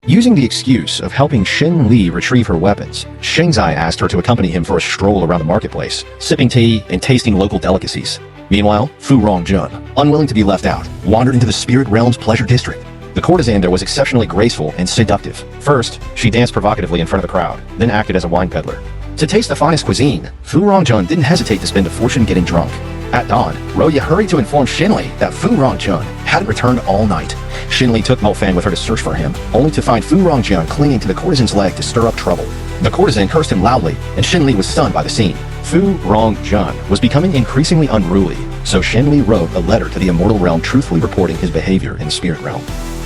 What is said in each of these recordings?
Using the excuse of helping Xin Li retrieve her weapons, Xing Zai asked her to accompany him for a stroll around the marketplace, sipping tea and tasting local delicacies. Meanwhile, Fu Rongjun, unwilling to be left out, wandered into the spirit realm's pleasure district. The courtesan there was exceptionally graceful and seductive. First, she danced provocatively in front of the crowd, then acted as a wine peddler. To taste the finest cuisine, Fu Rongjun didn't hesitate to spend a fortune getting drunk. At dawn, Roya hurried to inform Xinli that Fu Rongjun hadn't returned all night. Xinli took Mo Fan with her to search for him, only to find Fu Rongjun clinging to the courtesan's leg to stir up trouble. The courtesan cursed him loudly, and Xinli was stunned by the scene. Fu Rongjun was becoming increasingly unruly, so Xinli wrote a letter to the immortal realm truthfully reporting his behavior in the spirit realm.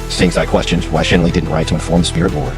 Xing Zai questioned why Xinli didn't write to inform the spirit lord.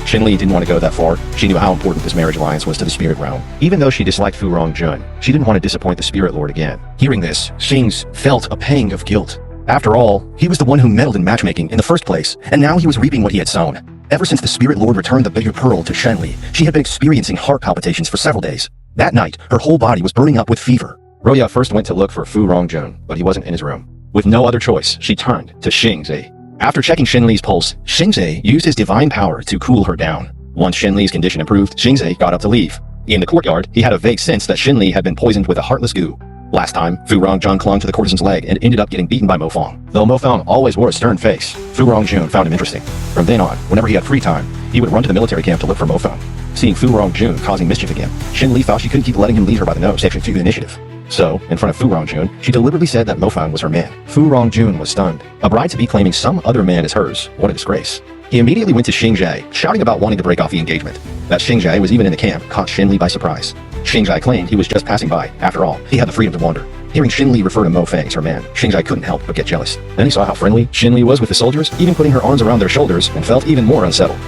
Xinli didn't want to go that far. She knew how important this marriage alliance was to the spirit realm. Even though she disliked Fu Rongjun, she didn't want to disappoint the spirit lord again. Hearing this, Xing felt a pang of guilt. After all, he was the one who meddled in matchmaking in the first place, and now he was reaping what he had sown. Ever since the spirit lord returned the bigger pearl to Xinli, she had been experiencing heart palpitations for several days. That night, her whole body was burning up with fever. Roya first went to look for Fu Rongjun, but he wasn't in his room. With no other choice, she turned to Xing Zai. After checking Xinli's pulse, Xing Zai used his divine power to cool her down. Once Xinli's condition improved, Xing Zai got up to leave. In the courtyard, he had a vague sense that Xinli had been poisoned with a heartless goo. Last time, Fu Rongjun clung to the courtesan's leg and ended up getting beaten by Mo Fang. Though Mo Fang always wore a stern face, Fu Rongjun found him interesting. From then on, whenever he had free time, he would run to the military camp to look for Mo Fang. Seeing Fu Rongjun causing mischief again, Xinli thought she couldn't keep letting him lead her by the nose, taking the initiative. So, in front of Fu Rongjun, she deliberately said that Mo Fang was her man. Fu Rongjun was stunned. A bride-to-be claiming some other man as hers. What a disgrace. He immediately went to Xing Zai, shouting about wanting to break off the engagement. That Xing Zai was even in the camp caught Xinli by surprise. Xing Zai claimed he was just passing by. After all, he had the freedom to wander. Hearing Xinli refer to Mo Fang as her man, Xing Zai couldn't help but get jealous. Then he saw how friendly Xinli was with the soldiers, even putting her arms around their shoulders, and felt even more unsettled.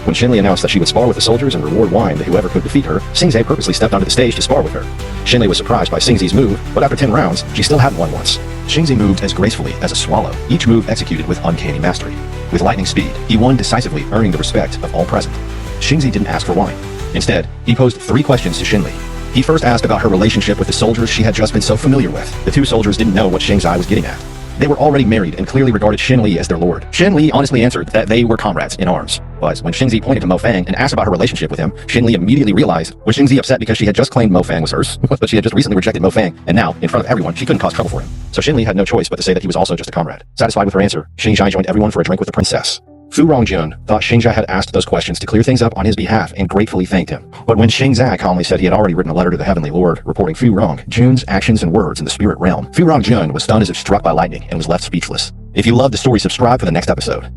When Xinli announced that she would spar with the soldiers and reward wine to whoever could defeat her, Xing Zai purposely stepped onto the stage to spar with her. Xinli was surprised by Xing Zai's move, but after 10 rounds, she still hadn't won once. Xing Zai moved as gracefully as a swallow, each move executed with uncanny mastery. With lightning speed, he won decisively, earning the respect of all present. Xing Zai didn't ask for wine. Instead, he posed 3 questions to Xinli. He first asked about her relationship with the soldiers she had just been so familiar with. The 2 soldiers didn't know what Xing Zai was getting at. They were already married and clearly regarded Xinli as their lord. Xinli honestly answered that they were comrades in arms. But when Xing Zai pointed to Mo Fang and asked about her relationship with him, Xinli immediately realized, was Xing Zai upset because she had just claimed Mo Fang was hers, but she had just recently rejected Mo Fang, and now, in front of everyone, she couldn't cause trouble for him. So Xinli had no choice but to say that he was also just a comrade. Satisfied with her answer, Xing Zai joined everyone for a drink with the princess. Fu Rongjun thought Xing Zai had asked those questions to clear things up on his behalf and gratefully thanked him. But when Xing Zai calmly said he had already written a letter to the Heavenly Lord reporting Fu Rongjun's actions and words in the spirit realm, Fu Rongjun was stunned as if struck by lightning and was left speechless. If you loved the story, subscribe for the next episode.